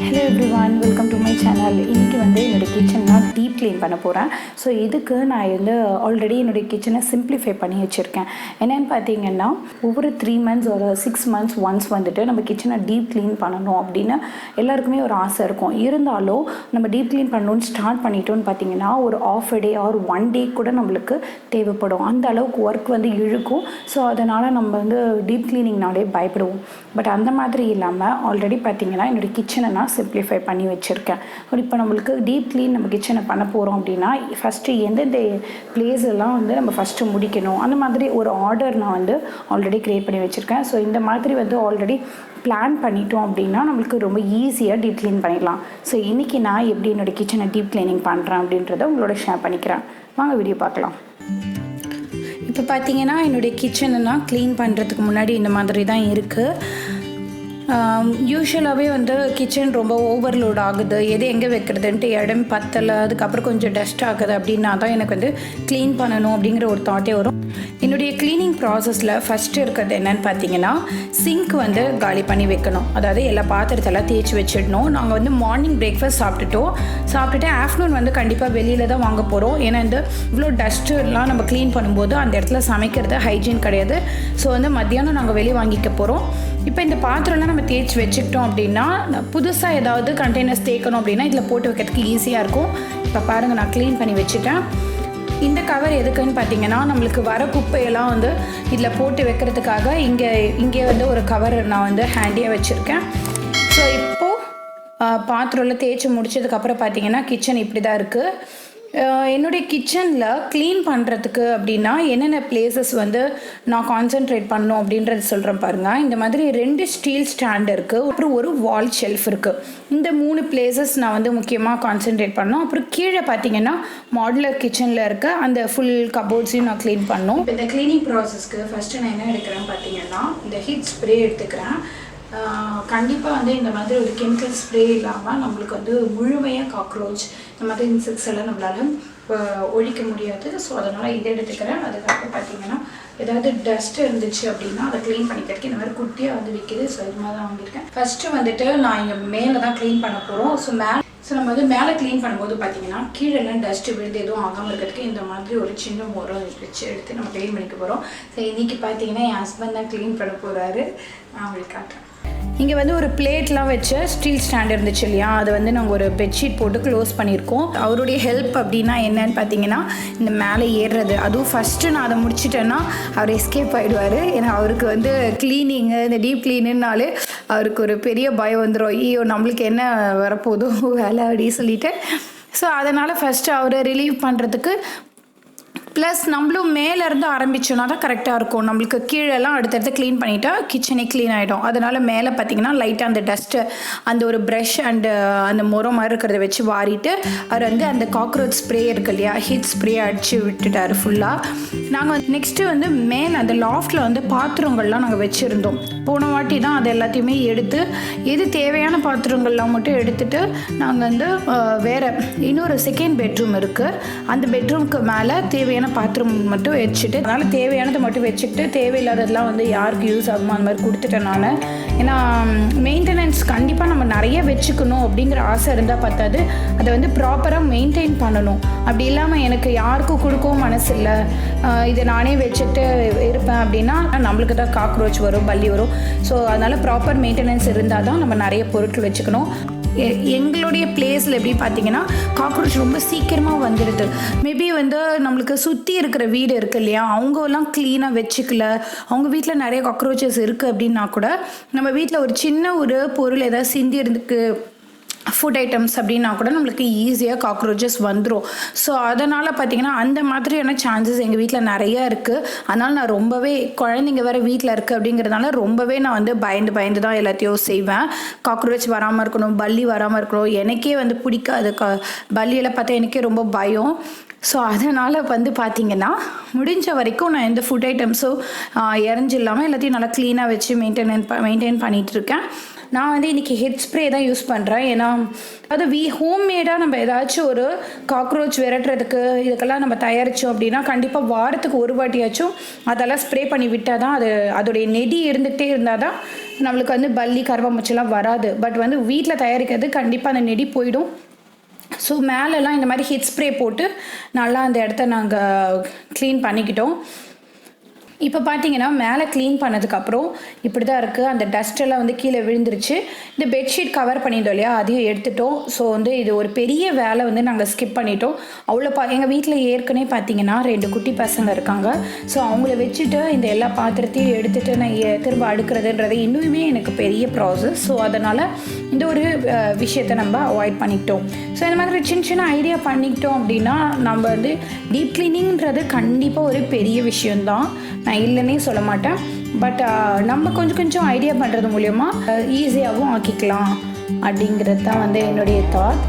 Hello everyone, welcome to my channel. இன்றைக்கி என்னோடய kitchen நான் டீப் க்ளீன் பண்ண போகிறேன். ஸோ இதுக்கு நான் ஆல்ரெடி என்னுடைய கிச்சனை சிம்பிளிஃபை பண்ணி வச்சுருக்கேன். என்னென்னு பார்த்தீங்கன்னா, ஒவ்வொரு 3 months ஒரு 6 months ஒன்ஸ் நம்ம கிச்சனை டீப் க்ளீன் பண்ணணும் அப்படின்னு எல்லாருக்குமே ஒரு ஆசை இருக்கும். இருந்தாலும் நம்ம டீப் க்ளீன் பண்ணணும்னு ஸ்டார்ட் பண்ணிட்டோன்னு பார்த்தீங்கன்னா, ஒரு half a day or 1 day கூட நம்மளுக்கு தேவைப்படும். அந்த அளவுக்கு ஒர்க் இழுக்கும். ஸோ அதனால் நம்ம டீப் க்ளீனிங்னாலே பயப்படுவோம். பட் அந்த மாதிரி இல்லாமல் ஆல்ரெடி பார்த்தீங்கன்னா என்னுடைய கிச்சனை நான் சிம்பிளிஃபை பண்ணி வச்சுருக்கேன். இப்போ நம்மளுக்கு டீப் க்ளீன் நம்ம கிச்சனை பண்ண போகிறோம் அப்படின்னா, ஃபஸ்ட்டு எந்தெந்த பிளேஸ் எல்லாம் நம்ம ஃபஸ்ட்டு முடிக்கணும், அந்த மாதிரி ஒரு ஆர்டர் நான் ஆல்ரெடி க்ரியேட் பண்ணி வச்சுருக்கேன். ஸோ இந்த மாதிரி ஆல்ரெடி பிளான் பண்ணிட்டோம் அப்படின்னா நம்மளுக்கு ரொம்ப ஈஸியாக டீப் க்ளீன் பண்ணிடலாம். ஸோ இன்றைக்கி நான் எப்படி என்னோடய கிச்சனை டீப் க்ளீனிங் பண்ணுறேன் அப்படின்றத உங்களோட ஷேர் பண்ணிக்கிறேன். வாங்க வீடியோ பார்க்கலாம். இப்போ பார்த்தீங்கன்னா என்னுடைய கிச்சனை நான் க்ளீன் பண்ணுறதுக்கு முன்னாடி இந்த மாதிரி தான் இருக்குது. யூஸ்வலாகவே கிச்சன் ரொம்ப ஓவர்லோட் ஆகுது, எது எங்கே வைக்கிறதுன்ட்டு இடம் பத்தலை, அதுக்கப்புறம் கொஞ்சம் டஸ்ட் ஆகுது அப்படின்னா தான் எனக்கு க்ளீன் பண்ணணும் அப்படிங்கிற ஒரு தாட்டே வரும். என்னுடைய க்ளீனிங் ப்ராசஸில் ஃபஸ்ட்டு இருக்கிறது என்னென்னு பார்த்தீங்கன்னா, சிங்க் காலி பண்ணி வைக்கணும். அதாவது எல்லா பாத்திரத்தெல்லாம் தேய்ச்சி வச்சிடணும். நாங்கள் மார்னிங் பிரேக்ஃபாஸ்ட் சாப்பிட்டுட்டு ஆஃப்டர்நூன் கண்டிப்பாக வெளியில் தான் வாங்க போகிறோம். ஏன்னா இவ்வளோ டஸ்ட்டுலாம் நம்ம க்ளீன் பண்ணும்போது அந்த இடத்துல சமைக்கிறது ஹைஜீன் கிடையாது. ஸோ மத்தியானம் நாங்கள் வெளியே வாங்கிக்க போகிறோம். இப்போ இந்த பாத்திரம்லாம் நம்ம தேய்ச்சி வச்சுக்கிட்டோம் அப்படின்னா, புதுசாக ஏதாவது கண்டெய்னர்ஸ் தேய்க்கணும் அப்படின்னா இதில் போட்டு வைக்கிறதுக்கு ஈஸியாக இருக்கும். இப்போ பாருங்கள், நான் க்ளீன் பண்ணி வச்சுட்டேன். இந்த கவர் எதுக்குன்னு பார்த்தீங்கன்னா, நம்மளுக்கு வர குப்பையெல்லாம் இதில் போட்டு வைக்கிறதுக்காக இங்கே ஒரு கவர் நான் ஹேண்டியாக வச்சுருக்கேன். ஸோ இப்போது பாத்திரம்லாம் தேய்ச்சி முடிச்சதுக்கப்புறம் பார்த்தீங்கன்னா கிச்சன் இப்படி தான் இருக்குது. என்னுடைய கிச்சனில் க்ளீன் பண்ணுறதுக்கு அப்படின்னா என்னென்ன பிளேசஸ் நான் கான்சென்ட்ரேட் பண்ணணும் அப்படின்றது சொல்கிறேன் பாருங்கள். இந்த மாதிரி 2 ஸ்டீல் ஸ்டாண்ட் இருக்குது, அப்புறம் ஒரு வால் ஷெல்ஃப் இருக்குது. இந்த 3 பிளேசஸ் நான் முக்கியமாக கான்சென்ட்ரேட் பண்ணணும். அப்புறம் கீழே பார்த்தீங்கன்னா மாடுலர் கிச்சனில் இருக்க அந்த ஃபுல் கபோர்ட்ஸையும் நான் க்ளீன் பண்ணணும். இப்போ இந்த க்ளீனிங் ப்ராசஸ்க்கு ஃபஸ்ட்டு நான் என்ன எடுக்கிறேன்னு பார்த்தீங்கன்னா, இந்த ஹீட் ஸ்ப்ரே எடுத்துக்கிறேன். கண்டிப்பாக இந்த மாதிரி ஒரு கெமிக்கல் ஸ்ப்ரே இல்லாமல் நம்மளுக்கு முழுமையாக காக்ரோச் இந்த மாதிரி இன்செக்ட்ஸ் எல்லாம் நம்மளால் ஒழிக்க முடியாது. ஸோ அதனால் இதை எடுத்துக்கிறேன். அதுக்கப்புறம் பார்த்தீங்கன்னா ஏதாவது டஸ்ட் இருந்துச்சு அப்படின்னா அதை க்ளீன் பண்ணிக்கிறதுக்கு இந்த மாதிரி குட்டியாக விற்கிது. ஸோ இது மாதிரி தான் வாங்கியிருக்கேன். ஃபஸ்ட்டு நான் இங்கே மேலே தான் க்ளீன் பண்ண போகிறோம். ஸோ நம்ம மேலே க்ளீன் பண்ணும்போது பார்த்தீங்கன்னா கீழெல்லாம் டஸ்ட்டு விழுந்து எதுவும் ஆகாமல் இருக்கிறதுக்கு இந்த மாதிரி ஒரு சின்ன முறை வச்சு எடுத்து நம்ம க்ளீன் பண்ணிக்க போகிறோம். ஸோ இன்றைக்கி பார்த்தீங்கன்னா என் ஹஸ்பண்ட் தான் க்ளீன் பண்ண போகிறாரு. நான் உங்களுக்கு காட்டுறேன். இங்கே ஒரு பிளேட்லாம் வச்ச ஸ்டீல் ஸ்டாண்ட் இருந்துச்சு இல்லையா, அதை நாங்கள் ஒரு பெட்ஷீட் போட்டு க்ளோஸ் பண்ணியிருக்கோம். அவருடைய ஹெல்ப் அப்படின்னா என்னன்னு பார்த்தீங்கன்னா, இந்த மேலே ஏறுறது. அதுவும் ஃபஸ்ட்டு நான் அதை முடிச்சிட்டேன்னா அவர் எஸ்கேப் ஆகிடுவார். ஏன்னா அவருக்கு க்ளீனிங்கு இந்த டீப் க்ளீனுன்னாலே அவருக்கு ஒரு பெரிய பயம் வந்துடும். ஐயோ நம்மளுக்கு என்ன வரப்போதோ வேலை அப்படின்னு சொல்லிட்டு. ஸோ அதனால் ஃபஸ்ட்டு அவரை ரிலீவ் பண்ணுறதுக்கு ப்ளஸ் நம்மளும் மேலேருந்து ஆரம்பிச்சோன்னா தான் கரெக்டாக இருக்கும். நம்மளுக்கு கீழெல்லாம் அடுத்தடுத்து க்ளீன் பண்ணிட்டா கிச்சனே க்ளீன் ஆகிடும். அதனால் மேலே பார்த்திங்கன்னா லைட்டாக அந்த டஸ்ட்டு அந்த ஒரு ப்ரஷ் அண்டு அந்த முறம் மாதிரி இருக்கிறத வச்சு வாரிட்டு அவர் அந்த காக்ரோச் ஸ்ப்ரே இருக்கு இல்லையா, ஹீட் ஸ்ப்ரே அடித்து விட்டுட்டார் ஃபுல்லாக. நாங்கள் நெக்ஸ்ட்டு மேலே அந்த லாஃப்டில் பாத்திரங்கள்லாம் நாங்கள் வச்சுருந்தோம். போன வாட்டி தான் அது எல்லாத்தையுமே எடுத்து எது தேவையான பாத்திரங்கள்லாம் மட்டும் எடுத்துகிட்டு நாங்கள் வேறு இன்னொரு செகண்ட் பெட்ரூம் இருக்குது. அந்த பெட்ரூமுக்கு மேலே தேவையான பாத்திரம் மட்டும் வச்சுட்டு, அதனால் தேவையானதை மட்டும் வச்சுக்கிட்டு தேவையில்லாததெல்லாம் யாருக்கு யூஸ் ஆகுமோ அந்த மாதிரி கொடுத்துட்டேன் நான். ஏன்னா மெயின்டெனன்ஸ் கண்டிப்பாக நம்ம நிறைய வச்சுக்கணும் அப்படிங்கிற ஆசை இருந்தால் பார்த்தாது, அதை ப்ராப்பராக மெயின்டைன் பண்ணணும். அப்படி இல்லாமல் எனக்கு யாருக்கும் கொடுக்கவும் மனசு இல்லை, இதை நானே வச்சுட்டு இருப்பேன் அப்படின்னா நம்மளுக்கு தான் காக்ரோச் வரும், பல்லி வரும். ஸோ அதனால் ப்ராப்பர் மெயின்டெனன்ஸ் இருந்தால் தான் நம்ம நிறைய பொருட்கள் வச்சுக்கணும். எங்களுடைய பிளேஸில் எப்படி பார்த்தீங்கன்னா காக்ரோச் ரொம்ப சீக்கிரமாக வந்துடுது. மேபி நம்மளுக்கு சுற்றி இருக்கிற வீடு இருக்குது இல்லையா, அவங்கெல்லாம் க்ளீனாக வச்சுக்கல, அவங்க வீட்டில் நிறைய காக்ரோச்சஸ் இருக்குது அப்படின்னா கூட நம்ம வீட்டில் ஒரு சின்ன ஒரு பொருள் ஏதாவது சிந்தி இருக்கு, ஃபுட் ஐட்டம்ஸ் அப்படின்னா கூட நம்மளுக்கு ஈஸியாக காக்ரோச்சஸ் வந்துடும். ஸோ அதனால் பார்த்திங்கன்னா அந்த மாதிரியான சான்சஸ் எங்கள் வீட்டில் நிறையா இருக்குது. அதனால் நான் ரொம்பவே, குழந்தைங்க வேறு வீட்டில் இருக்குது அப்படிங்கிறதுனால ரொம்பவே நான் பயந்து தான் எல்லாத்தையும் செய்வேன். காக்ரோச் வராமல் இருக்கணும், பல்லி வராமல் இருக்கணும். எனக்கே பிடிக்காது பல்லியெல்லாம் பார்த்தா எனக்கே ரொம்ப பயம். ஸோ அதனால் பார்த்திங்கன்னா முடிஞ்ச வரைக்கும் நான் எந்த ஃபுட் ஐட்டம்ஸும் இறஞ்சி இல்லாமல் எல்லாத்தையும் நல்லா க்ளீனாக வச்சு மெயின்டைன் பண்ணிகிட்ருக்கேன். நான் இன்றைக்கி ஹெட் ஸ்ப்ரே தான் யூஸ் பண்ணுறேன். ஏன்னா அது ஹோம்மேடாக நம்ம ஏதாச்சும் ஒரு காக்ரோச் விரட்டுறதுக்கு இதுக்கெல்லாம் நம்ம தயாரித்தோம் அப்படின்னா கண்டிப்பாக வாரத்துக்கு ஒரு வாட்டியாச்சும் அதெல்லாம் ஸ்ப்ரே பண்ணி விட்டால் தான் அதோடைய நெடி இருந்துகிட்டே இருந்தால் தான் நம்மளுக்கு வந்து பல்லி கருப்பாம்பூச்சிலாம் வராது. பட் வந்து வீட்டில் தயாரிக்கிறது கண்டிப்பாக அந்த நெடி போயிடும். ஸோ மேலெலாம் இந்த மாதிரி ஹீட் ஸ்ப்ரே போட்டு நல்லா அந்த இடத்த நாங்கள் க்ளீன் பண்ணிக்கிட்டோம். இப்போ பார்த்தீங்கன்னா மேலே க்ளீன் பண்ணதுக்கப்புறம் இப்படி தான் இருக்குது. அந்த டஸ்ட்டெல்லாம் வந்து கீழே விழுந்துருச்சு. இந்த பெட்ஷீட் கவர் பண்ணிட்டோம் இல்லையா, அதையும் எடுத்துட்டோம். ஸோ வந்து இது ஒரு பெரிய வேலை வந்து நாங்கள் ஸ்கிப் பண்ணிட்டோம். அவ்வளோ எங்கள் வீட்டில் ஏற்கனவே பார்த்தீங்கன்னா 2 குட்டி பசங்க இருக்காங்க. ஸோ அவங்கள வச்சுட்டு இந்த எல்லா பாத்திரத்தையும் எடுத்துகிட்டு நான் திரும்ப அடுக்கிறதுன்றது இன்னுமே எனக்கு பெரிய ப்ராசஸ். ஸோ அதனால் இந்த ஒரு விஷயத்தை நம்ம அவாய்ட் பண்ணிக்கிட்டோம். ஸோ இந்த மாதிரி சின்ன சின்ன ஐடியா பண்ணிக்கிட்டோம் அப்படின்னா நம்ம வந்து டீப் க்ளீனிங்கிறது கண்டிப்பாக ஒரு பெரிய விஷயந்தான், நான் இல்லைன்னே சொல்ல மாட்டேன். பட் நம்ம கொஞ்சம் கொஞ்சம் ஐடியா பண்ணுறது மூலயமா ஈஸியாகவும் ஆக்கிக்கலாம் அப்படிங்கிறது தான் வந்து என்னுடைய தாட்.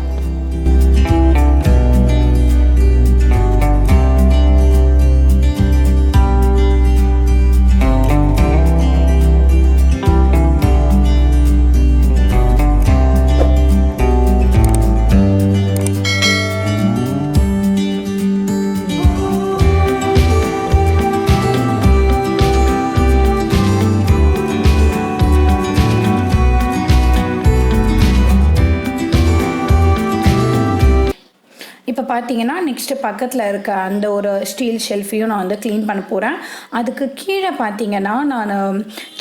இப்போ பார்த்தீங்கன்னா நெக்ஸ்ட்டு பக்கத்தில் இருக்க அந்த ஒரு ஸ்டீல் ஷெல்ஃபையும் நான் வந்து க்ளீன் பண்ண போகிறேன். அதுக்கு கீழே பார்த்தீங்கன்னா நான்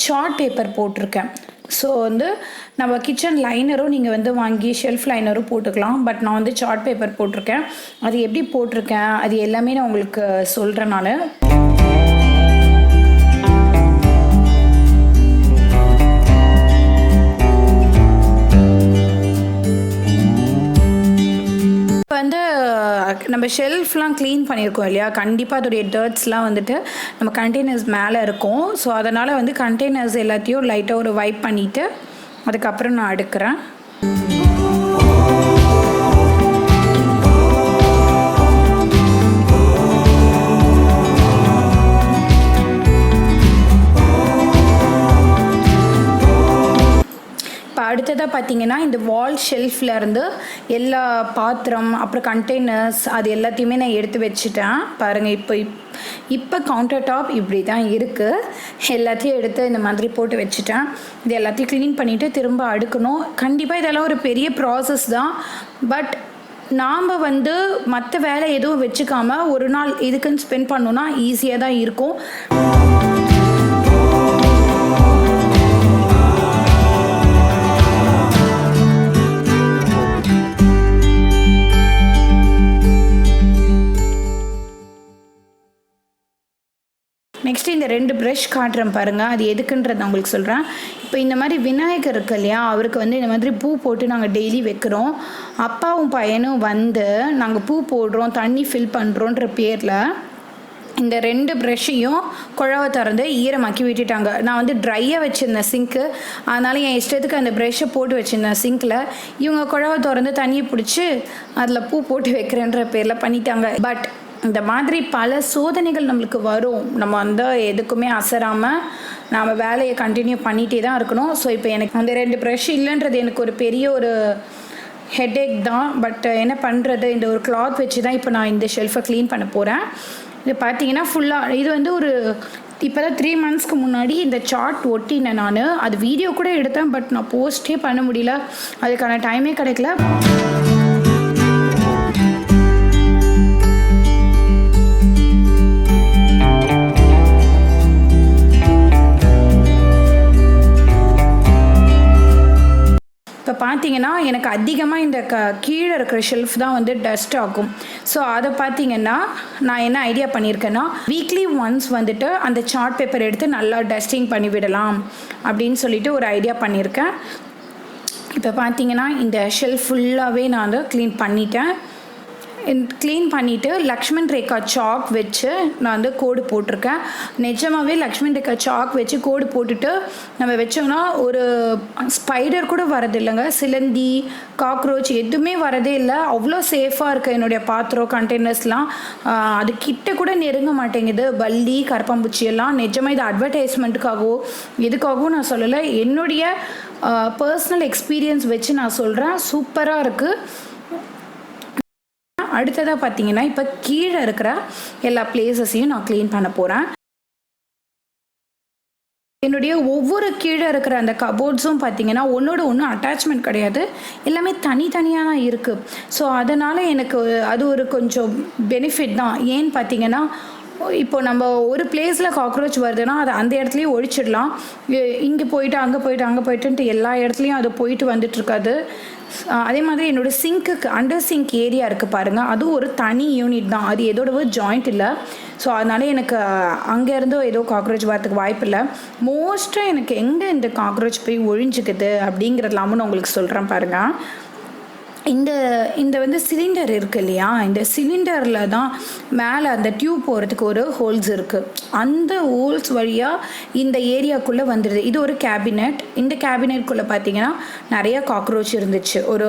சார்ட் பேப்பர் போட்டிருக்கேன். ஸோ வந்து நம்ம கிச்சன் லைனரும் நீங்கள் வந்து வாங்கி ஷெல்ஃப் லைனரும் போட்டுக்கலாம். பட் நான் வந்து சார்ட் பேப்பர் போட்டிருக்கேன். அது எப்படி போட்டிருக்கேன் அது எல்லாமே நான் உங்களுக்கு சொல்கிறேன். நான் வந்து நம்ம ஷெல்ஃப்லாம் க்ளீன் பண்ணியிருக்கோம் இல்லையா, கண்டிப்பாக அதோடைய டர்ட்ஸ்லாம் வந்துட்டு நம்ம கண்டெய்னர்ஸ் மேலே இருக்கும். ஸோ அதனால் வந்து கண்டெய்னர்ஸ் எல்லாத்தையும் லைட்டாக ஒரு வைப் பண்ணிவிட்டு அதுக்கப்புறம் நான் அடுக்கிறேன். அடுத்ததாக பார்த்தீங்கன்னா இந்த வால் ஷெல்ஃப்லேருந்து எல்லா பாத்திரம் அப்புறம் கண்டெய்னர்ஸ் அது எல்லாத்தையுமே நான் எடுத்து வச்சுட்டேன். பாருங்கள், இப்போ கவுண்டர் டாப் இப்படி தான் இருக்குது. எல்லாத்தையும் எடுத்து இந்த மாதிரி போட்டு வச்சுட்டேன். இது எல்லாத்தையும் க்ளீன் பண்ணிவிட்டு திரும்ப அடுக்கணும். கண்டிப்பாக இதெல்லாம் ஒரு பெரிய ப்ராசஸ் தான். பட் நாம் வந்து மற்ற வேலை எதுவும் வச்சுக்காமல் ஒரு நாள் இதுக்குன்னு ஸ்பெண்ட் பண்ணோன்னா ஈஸியாக தான் இருக்கும். நெக்ஸ்ட்டு இந்த 2 ப்ரஷ் காட்டுறேன் பாருங்கள், அது எதுக்குன்றதை உங்களுக்கு சொல்கிறேன். இப்போ இந்த மாதிரி விநாயகர் இருக்கு இல்லையா, அவருக்கு வந்து இந்த மாதிரி பூ போட்டு நாங்கள் டெய்லி வைக்கிறோம். அப்பாவும் பையனும் வந்து நாங்கள் பூ போடுறோம், தண்ணி ஃபில் பண்ணுறோன்ற பேரில் இந்த 2 ப்ரஷ்ஷையும் குழவை திறந்து ஈரமாக்கி விட்டுட்டாங்க. நான் வந்து ட்ரையாக வச்சுருந்தேன் சிங்க்கு, அதனால் என் இஷ்டத்துக்கு அந்த ப்ரஷ்ஷை போட்டு வச்சுருந்தேன் சிங்க்கில். இவங்க குழவை திறந்து தண்ணியை பிடிச்சி அதில் பூ போட்டு வைக்கிறேன்ற பேரில் பண்ணிட்டாங்க. பட் இந்த மாதிரி பல சோதனைகள் நம்மளுக்கு வரும். நம்ம வந்து எதுக்குமே அசராமல் நாம் வேலையை கண்டினியூ பண்ணிகிட்டே தான் இருக்கணும். ஸோ இப்போ எனக்கு அந்த 2 ப்ரஷ் இல்லைன்றது எனக்கு ஒரு பெரிய ஒரு ஹெட்டேக் தான். பட் என்ன பண்ணுறது, இந்த ஒரு கிளாத் வச்சு தான் இப்போ நான் இந்த ஷெல்ஃபை க்ளீன் பண்ண போகிறேன். இது பார்த்தீங்கன்னா ஃபுல்லாக இது வந்து ஒரு இப்போ தான் 3 மந்த்ஸ்க்கு முன்னாடி இந்த சார்ட் ஒட்டினேன் நான். அது வீடியோ கூட எடுத்தேன், பட் நான் போஸ்ட்டே பண்ண முடியல, அதுக்கான டைமே கிடைக்கல. இப்போ பார்த்தீங்கன்னா எனக்கு அதிகமாக இந்த கீழே இருக்கிற ஷெல்ஃப் தான் வந்து டஸ்ட் ஆகும். ஸோ அதை பார்த்தீங்கன்னா நான் என்ன ஐடியா பண்ணியிருக்கேன்னா, வீக்லி ஒன்ஸ் வந்துட்டு அந்த சார்ட் பேப்பர் எடுத்து நல்லா டஸ்டிங் பண்ணி விடலாம் அப்படின்னு சொல்லிட்டு ஒரு ஐடியா பண்ணியிருக்கேன். இப்போ பார்த்தீங்கன்னா இந்த ஷெல்ஃப் ஃபுல்லாகவே நான் வந்து க்ளீன் பண்ணிட்டேன். க்ளீன் பண்ணிவிட்டு லக்ஷ்மண் ரேகா சாக் வச்சு நான் வந்து கோடு போட்டிருக்கேன். நிஜமாகவே லக்ஷ்மண் ரேகா சாக் வச்சு கோடு போட்டுட்டு நம்ம வச்சோம்னா ஒரு ஸ்பைடர் கூட வரது இல்லைங்க, சிலந்தி காக்ரோச் எதுவுமே வரதே இல்லை. அவ்வளோ சேஃபாக இருக்குது என்னுடைய பாத்திரம் கண்டெய்னர்ஸ்லாம். அது கிட்ட கூட நெருங்க மாட்டேங்குது பல்லி கரப்பாம்பூச்சி எல்லாம். நிஜமாக இது அட்வர்டைஸ்மெண்ட்டுக்காகவோ எதுக்காகவும் நான் சொல்லலை, என்னுடைய பர்சனல் எக்ஸ்பீரியன்ஸ் வச்சு நான் சொல்கிறேன். சூப்பராக இருக்குது. அடுத்ததாக பார்த்தீங்கன்னா இப்போ கீழே இருக்கிற எல்லா பிளேசஸையும் நான் க்ளீன் பண்ண போகிறேன். என்னுடைய ஒவ்வொரு கீழே இருக்கிற அந்த கபோர்ட்ஸும் பார்த்தீங்கன்னா ஒன்றோட ஒன்று அட்டாச்மெண்ட் கிடையாது, எல்லாமே தனித்தனியாக தான் இருக்குது. ஸோ அதனால் எனக்கு அது ஒரு கொஞ்சம் பெனிஃபிட் தான். ஏன்னு பார்த்தீங்கன்னா இப்போ நம்ம ஒரு பிளேஸில் காக்ரோச் வருதுன்னா அதை அந்த இடத்துலையும் ஒழிச்சிடலாம். இங்கே போயிட்டு அங்கே போயிட்டு அங்கே போயிட்டுன்ட்டு எல்லா இடத்துலையும் அது போயிட்டு வந்துட்டுருக்காது. அதே மாதிரி என்னோடய சிங்க்குக்கு அண்டர் சிங்க் ஏரியா இருக்குது பாருங்கள், அதுவும் ஒரு தனி யூனிட் தான், அது எதோட ஜாயிண்ட் இல்லை. ஸோ அதனால் எனக்கு அங்கேருந்தோ ஏதோ காக்ரோச் வரதுக்கு வாய்ப்பு இல்லை. மோஸ்ட்டாக எனக்கு எங்கே இந்த காக்ரோச் போய் ஒழிஞ்சிக்குது அப்படிங்கிறதுலாமும் நான் உங்களுக்கு சொல்கிறேன் பாருங்கள். இந்த வந்து சிலிண்டர் இருக்குது இல்லையா, இந்த சிலிண்டரில் தான் மேலே அந்த டியூப் போகிறதுக்கு ஒரு ஹோல்ஸ் இருக்குது. அந்த ஹோல்ஸ் வழியாக இந்த ஏரியாக்குள்ளே வந்துடுது. இது ஒரு கேபினெட். இந்த கேபினெட்குள்ளே பார்த்தீங்கன்னா நிறையா காக்ரோச் இருந்துச்சு. ஒரு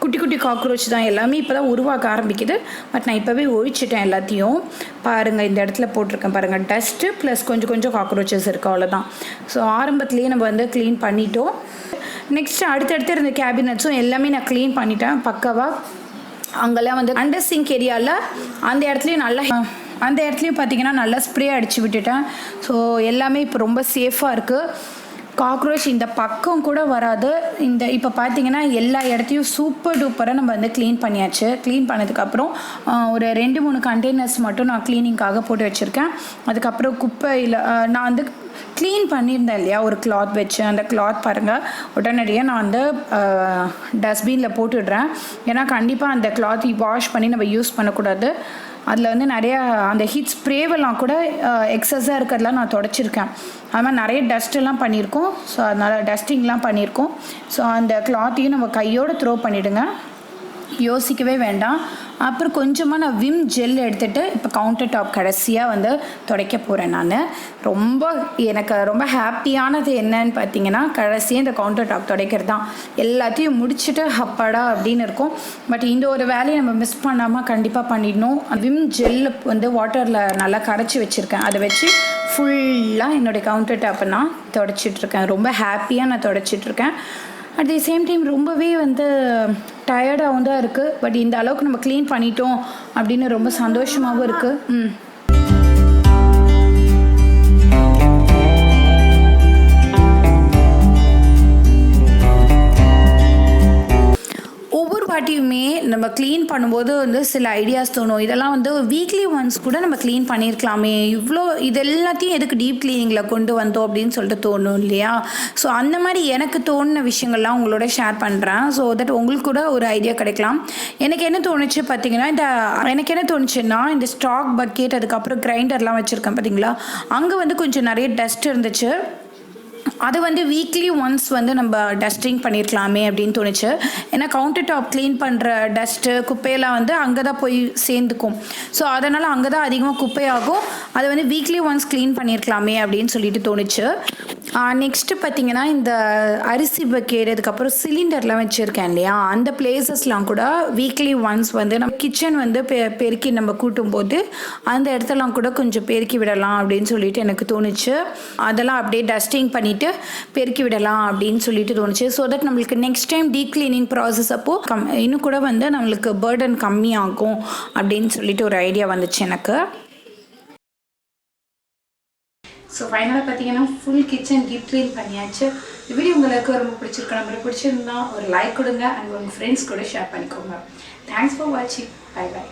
குட்டி குட்டி காக்ரோச் தான், எல்லாமே இப்போ தான் உருவாக்க ஆரம்பிக்குது. பட் நான் இப்போவே ஒழிச்சிட்டேன் எல்லாத்தையும். பாருங்கள், இந்த இடத்துல போட்டிருக்கேன் பாருங்கள், டஸ்ட்டு ப்ளஸ் கொஞ்சம் கொஞ்சம் காக்ரோச்சஸ் இருக்குது, அவ்வளோதான். ஸோ ஆரம்பத்துலேயே நம்ம வந்து க்ளீன் பண்ணிட்டோம். நெக்ஸ்ட்டு அடுத்தடுத்து இருந்த கேபினட்ஸும் எல்லாமே நான் க்ளீன் பண்ணிட்டேன் பக்காவாக. அங்கெல்லாம் வந்து அண்டர் சிங்க் ஏரியாவில் அந்த இடத்துலையும் பார்த்தீங்கன்னா நல்லா ஸ்ப்ரே அடித்து விட்டுட்டேன். ஸோ எல்லாமே இப்போ ரொம்ப சேஃபாக இருக்குது. காக்ரோச் இந்த பக்கம் கூட வராது. இப்போ பார்த்தீங்கன்னா எல்லா இடத்தையும் சூப்பர் டூப்பராக நம்ம வந்து க்ளீன் பண்ணியாச்சு. க்ளீன் பண்ணதுக்கப்புறம் ஒரு 2-3 கண்டெய்னர்ஸ் மட்டும் நான் க்ளீனிங்காக போட்டு வச்சுருக்கேன். அதுக்கப்புறம் குப்பையில் நான் வந்து க்ளீன் பண்ணியிருந்தேன் இல்லையா ஒரு கிளாத் வச்சு, அந்த கிளாத் பாருங்கள் உடனடியாக நான் வந்து டஸ்ட்பினில் போட்டுடுறேன். ஏன்னா கண்டிப்பாக அந்த கிளாத் வாஷ் பண்ணி நம்ம யூஸ் பண்ணக்கூடாது. அதில் வந்து நிறையா அந்த ஹீட் ஸ்ப்ரேவெல்லாம் கூட எக்ஸஸாக இருக்கிறதெல்லாம் நான் தொடச்சிருக்கேன். அது மாதிரி நிறைய டஸ்ட்டெல்லாம் பண்ணியிருக்கோம். ஸோ அதனால் டஸ்டிங்லாம் பண்ணியிருக்கோம். ஸோ அந்த கிளாத்தையும் நம்ம கையோடு த்ரோ பண்ணிவிடுங்க, யோசிக்கவே வேண்டாம். அப்புறம் கொஞ்சமாக நான் விம் ஜெல் எடுத்துகிட்டு இப்போ கவுண்டர் டாப் கடைசியாக வந்து துடைக்க போகிறேன். நான் எனக்கு ரொம்ப ஹாப்பியானது என்னன்னு பார்த்தீங்கன்னா கடைசியாக இந்த கவுண்டர் டாப் துடைக்கிறது தான். எல்லாத்தையும் முடிச்சுட்டு ஹப்பாடா அப்படின்னு இருக்கும். பட் இந்த ஒரு வேலையை நம்ம மிஸ் பண்ணாமல் கண்டிப்பாக பண்ணிடணும். விம் ஜெல் வந்து வாட்டரில் நல்லா கரைச்சி வச்சுருக்கேன். அதை வச்சு ஃபுல்லாக என்னுடைய கவுண்டர் டாப்பை நான் துடைச்சிட்ருக்கேன். ரொம்ப ஹாப்பியாக நான் துடைச்சிட்ருக்கேன். அட் தி சேம் டைம் ரொம்பவே வந்து டயர்டாகவும் தான் இருக்குது. பட் இந்த அளவுக்கு நம்ம க்ளீன் பண்ணிட்டோம் அப்படின்னு ரொம்ப சந்தோஷமாகவும் இருக்குது. வாட்டியுமே நம்ம க்ளீன் பண்ணும்போது வந்து சில ஐடியாஸ் தோணும். இதெல்லாம் வந்து வீக்லி ஒன்ஸ் கூட நம்ம க்ளீன் பண்ணியிருக்கலாமே, இவ்வளோ இது எல்லாத்தையும் எதுக்கு டீப் க்ளீனிங்கில் கொண்டு வந்தோம் அப்படின்னு சொல்லிட்டு தோணும் இல்லையா. ஸோ அந்த மாதிரி எனக்கு தோணுன விஷயங்கள்லாம் உங்களோட ஷேர் பண்ணுறேன். ஸோ தட் உங்களுக்கு கூட ஒரு ஐடியா கிடைக்கலாம். எனக்கு என்ன தோணுச்சு பார்த்தீங்கன்னா, இந்த ஸ்டாக் பக்கெட் அதுக்கப்புறம் கிரைண்டர்லாம் வச்சுருக்கேன் பார்த்தீங்களா, அங்கே வந்து கொஞ்சம் நிறைய டஸ்ட் இருந்துச்சு. அது வந்து வீக்லி ஒன்ஸ் வந்து நம்ம டஸ்டிங் பண்ணியிருக்கலாமே அப்படின்னு தோணுச்சு. ஏன்னா கவுண்டர் டாப் க்ளீன் பண்ணுற டஸ்ட்டு குப்பையெல்லாம் வந்து அங்கே தான் போய் சேர்ந்துக்கும். ஸோ அதனால் அங்கே தான் அதிகமாக குப்பையாகும். அதை வந்து வீக்லி ஒன்ஸ் க்ளீன் பண்ணியிருக்கலாமே அப்படின்னு சொல்லிட்டு தோணுச்சு. நெக்ஸ்ட்டு பார்த்திங்கன்னா இந்த அரிசி பக்கெட் அதுக்கப்புறம் சிலிண்டர்லாம் வச்சுருக்கேன் இல்லையா, அந்த பிளேசஸ்லாம் கூட வீக்லி ஒன்ஸ் வந்து நம்ம கிச்சன் வந்து பெருக்கி நம்ம கூட்டும்போது அந்த இடத்தெல்லாம் கூட கொஞ்சம் பெருக்கி விடலாம் அப்படின்னு சொல்லிட்டு எனக்கு தோணுச்சு. அதெல்லாம் அப்படியே டஸ்டிங் பண்ணிவிட்டு பெருக்கி விடலாம் அப்படின்னு சொல்லிட்டு தோணுச்சு. ஸோ தட் நம்மளுக்கு next time deep cleaning process அப்போது இன்னும் கூட வந்து நம்மளுக்கு பர்டன் கம்மியாகும் அப்படின்னு சொல்லிட்டு ஒரு ஐடியா வந்துச்சு எனக்கு. ஸோ ஃபைனலாக பார்த்தீங்கன்னா ஃபுல் கிச்சன் டீப் க்ளீன் பண்ணியாச்சு. இந்த வீடியோ உங்களுக்கு ரொம்ப பிடிச்சிருக்கு. நம்மளுக்கு பிடிச்சிருந்தா ஒரு லைக் கொடுங்க அண்ட் உங்கள் ஃப்ரெண்ட்ஸ் கூட ஷேர் பண்ணிக்கோங்க. தேங்க்ஸ் ஃபார் வாட்சிங். Bye by.